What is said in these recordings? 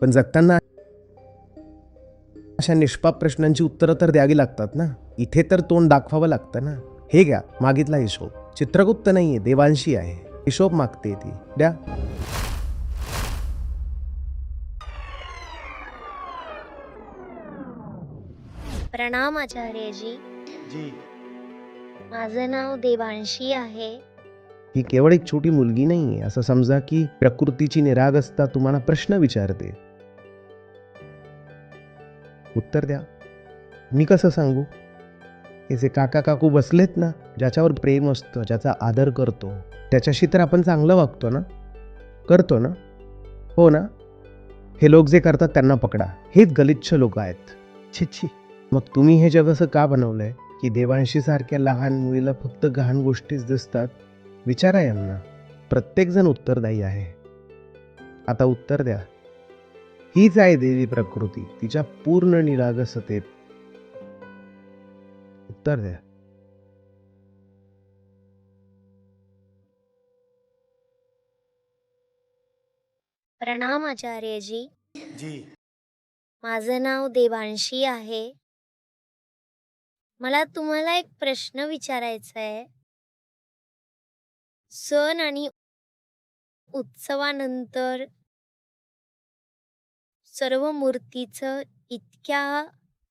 पण जगताना अशा निष्पाप प्रश्नांची उत्तरं तर द्यावी लागतात ना. इथे तर तोंड दाखवावं लागतं ना. हे घ्या मागितला हिशोब. चित्रगुप्त नाहीये, देवांशी आहे. हिशोब मागते ती, द्या. प्रणाम आचार्यजी. जी. माझं नाव देवांशी आहे. ही केवळ एक छोटी मुलगी नाहीये. असं समजा की प्रकृतीची निरागसता तुम्हाला प्रश्न विचारते. उत्तर द्या. मी कसं सांगू? हे जे काका काकू बसलेत ना, ज्याच्यावर प्रेम असतं, ज्याचा आदर करतो, त्याच्याशी तर आपण चांगलं वागतो ना, करतो ना, हो ना. हे लोक जे करतात त्यांना पकडा. हेच गलिच्छ लोक आहेत. छी छी. मग तुम्ही हे जग असं का बनवलंय की देवांशी सारख्या लहान मुलीला फक्त गहाण गोष्टीच दिसतात? विचारा यांना. प्रत्येकजण उत्तरदायी आहे. आता उत्तर द्या. हीच आहे देवी प्रकृती, तिच्या पूर्ण निरागसतेत. उत्तर द्या. प्रणाम आचार्यजी. जी. माझं नाव देवांशी आहे. मला तुम्हाला एक प्रश्न विचारायचा आहे. सण आणि उत्सवानंतर सर्व मूर्तीचं इतक्या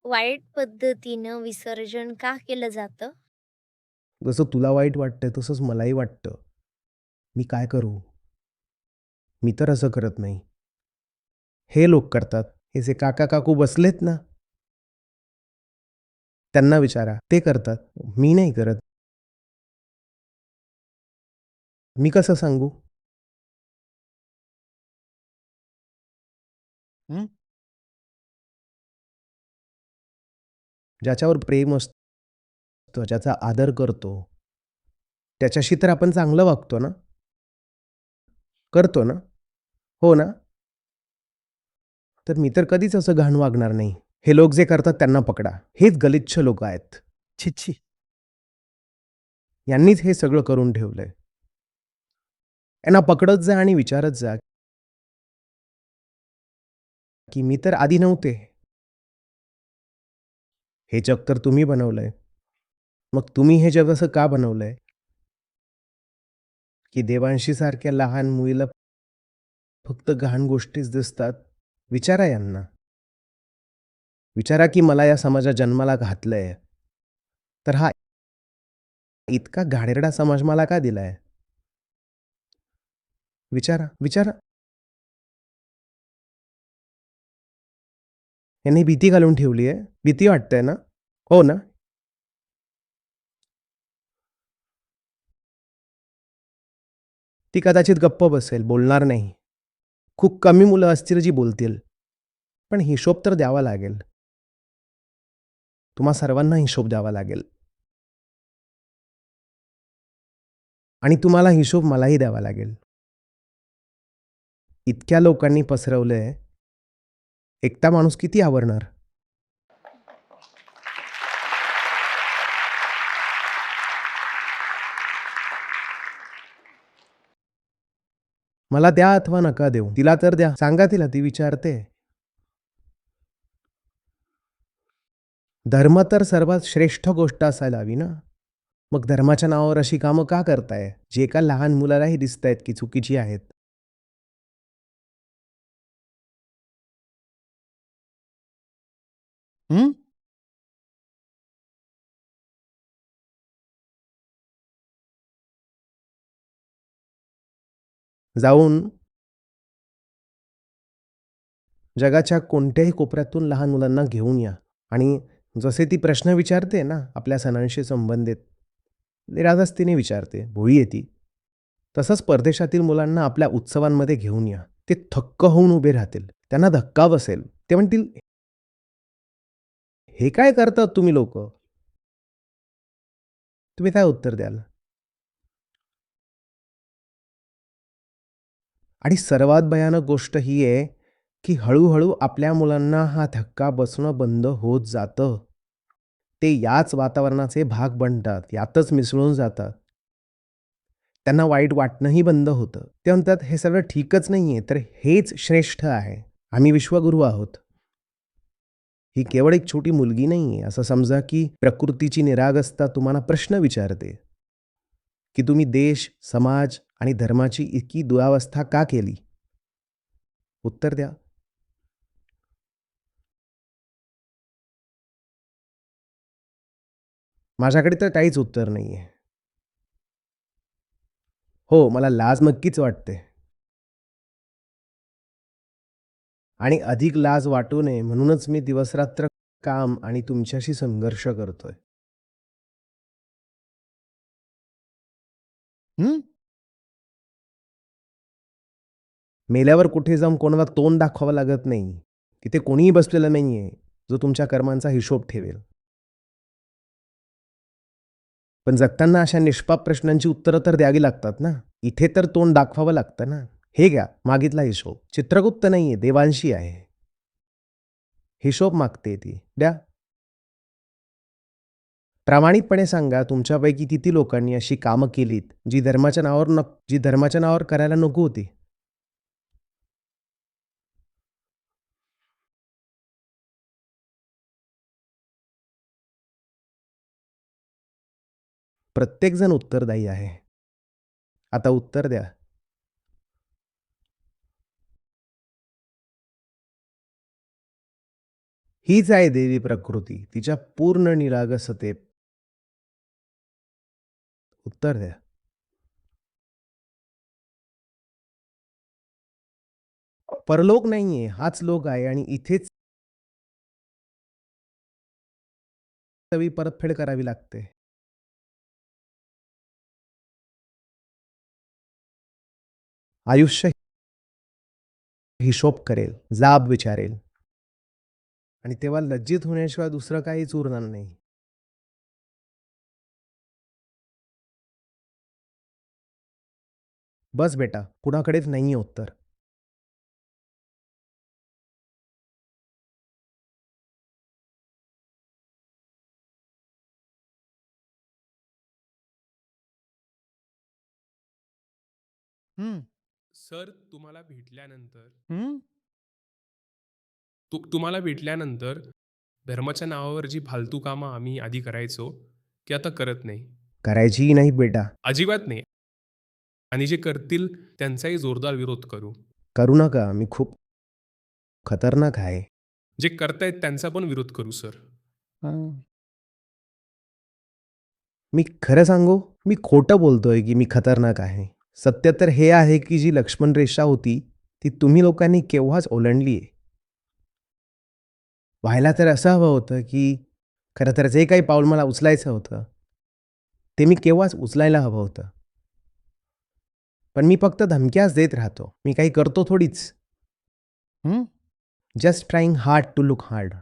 वाईट पद्धतीनं विसर्जन का केलं जातं? जसं तुला वाईट वाटतंय तसंच मलाही वाटतं. मी काय करू? मी तर असं करत नाही. हे लोक करतात. हे जे काका काकू बसलेत ना, त्यांना विचारा. ते करतात. मी नाही करत. मी कसं सांगू? हं? ज्याच्यावर प्रेम असतं, ज्याचा आदर करतो, त्याच्याशी तर आपण चांगलं वागतो ना, करतो ना, हो ना. तर मी तर कधीच असं घाण वागणार नाही. हे लोक जे करतात त्यांना पकडा. हेच गलिच्छ लोक आहेत. छी छी. यांनीच हे सगळं करून ठेवलंय. यांना पकडत जा आणि विचारत जा की मी तर आधी नव्हते. हे जग तर तुम्ही बनवलंय. मग तुम्ही हे जग असं का बनवलंय की देवांशी सारख्या लहान मुलीला फक्त गहाण गोष्टीच दिसतात? विचारा यांना. विचारा की मला या समाजात जन्माला घातलंय, तर हा इतका घाणेरडा समाज मला का दिलाय? विचारा, विचारा. यांनी भीती घालून ठेवली आहे. भीती वाटतंय ना? हो ना? ती कदाचित गप्प बसेल, बोलणार नाही. खूप कमी मुलं असतील जी बोलतील. पण हिशोब तर द्यावा लागेल. तुम्हा सर्वांना हिशोब द्यावा लागेल. आणि तुम्हाला हिशोब मलाही द्यावा लागेल. इतक्या लोकांनी पसरवलंय, एकटा माणूस किती आवरणार? मला द्या अथवा नका देऊ. तिला तर द्या. सांगा तिला, ती विचारते. धर्म तर सर्वात श्रेष्ठ गोष्ट असायला हवी ना. मग धर्माच्या नावावर अशी कामं का करताय? जे एका लहान मुलालाही दिसतायत की चुकीची आहेत. हं? जाऊन जगाच्या कोणत्याही कोपऱ्यातून लहान मुलांना घेऊन या आणि जसे ती प्रश्न विचारते ना आपल्या सणांशी संबंधित, निरागसतेने विचारते, भोळी आहे ती. तसंच परदेशातील मुलांना आपल्या उत्सवांमध्ये घेऊन या. ते थक्क होऊन उभे राहतील. त्यांना धक्का बसेल. ते म्हणतील, "हे काय करतात तुम्ही लोकं?" तुम्ही काय उत्तर द्याल? आणि सर्वात भयानक गोष्ट ही आहे, की हळू-हळू आपल्या मुलांना हा धक्का बसणं बंद होत जातं. ते याच वातावरणाचे भाग बनतात, यातच मिसळून जातात. त्यांना वाईट वाटणंही बंद होतं. ते म्हणतात हे सगळं ठीकच नाहीये, तर हेच श्रेष्ठ आहे. आम्ही विश्वगुरू आहोत. ही केवळ एक छोटी मुलगी नाही आहे. असं समजा की प्रकृतीची निरागसता तुम्हाला प्रश्न विचारते की तुम्ही देश, समाज आणि धर्माची इतकी दुरावस्था का केली? उत्तर द्या. माझ्याकडे तर काहीच उत्तर नाही आहे. हो, मला लाज नक्कीच वाटते. आणि अधिक लाज वाटू नये म्हणूनच मी दिवसरात्र काम आणि तुमच्याशी संघर्ष करतोय. हं? मेल्यावर कुठे जाऊन कोणाला तोंड दाखवावं लागत नाही. तिथे कोणीही बसलेलं नाहीये, जो तुमच्या कर्मांचा हिशोब ठेवेल. पण जगताना अशा निष्पाप प्रश्नांची उत्तरं तर द्यावी लागतात ना. इथे तर तोंड दाखवावं लागतं ना. हे घ्या, मागितला हिशोब. चित्रगुप्त नाहीये, देवांशी आहे. हिशोब मागते ती. द्या. प्रामाणिकपणे सांगा, तुमच्यापैकी किती लोकांनी अशी कामं केलीत, जी धर्माच्या नावावर करायला नको होती? प्रत्येकजण उत्तरदायी आहे. आता उत्तर द्या. हीच आहे देवी प्रकृती. तिच्या पूर्ण निरागसतेत. उत्तर द्या. परलोक नाहीये, हाच लोक आहे आणि इथेच सगळी परतफेड करावी लागते. आयुष्य हिशोब करेल, जाब विचारेल आणि तेव्हा लज्जित होण्याशिवाय दुसरं काहीच उरणार नाही. बस बेटा, कुणाकडेच नाहीये उत्तर. हं, सर तुम्हाला भेटल्यानंतर हं. तुम्हाला भेटल्यानंतर धर्माच्या नावावर जी फालतू कामं आम्ही आधी करायचो ती आता करत नाही. करायचीही नाही बेटा. अजिबात नाही. आणि जे करतील त्यांचाही जोरदार विरोध करू. करू नका. मी खूप खतरनाक आहे. जे करतायत त्यांचा पण विरोध करू सर. हां. मी खरं सांगू? मी खोटं बोलतोय की मी खतरनाक आहे. सत्य तर हे आहे की जी लक्ष्मण रेषा होती, ती तुम्ही लोकांनी केव्हाच ओलांडली आहे. व्हायला तर असं हवं होतं की खरं तर जे काही पाऊल मला उचलायचं होतं, ते मी केव्हाच उचलायला हवं होतं. पण मी फक्त धमक्याच देत राहतो. मी काही करतो थोडीच. हं. Just trying hard to look hard.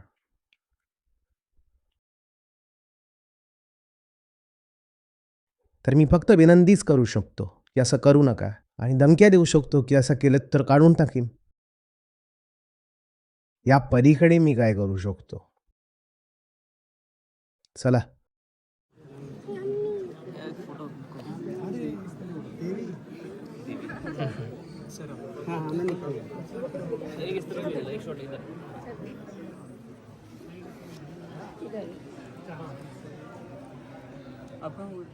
तर मी फक्त विनंतीच करू शकतो की असं करू नका आणि धमक्या देऊ शकतो की असं केलं तर काढून टाकीन. या पलीकडे मी काय करू शकतो? चला. आपण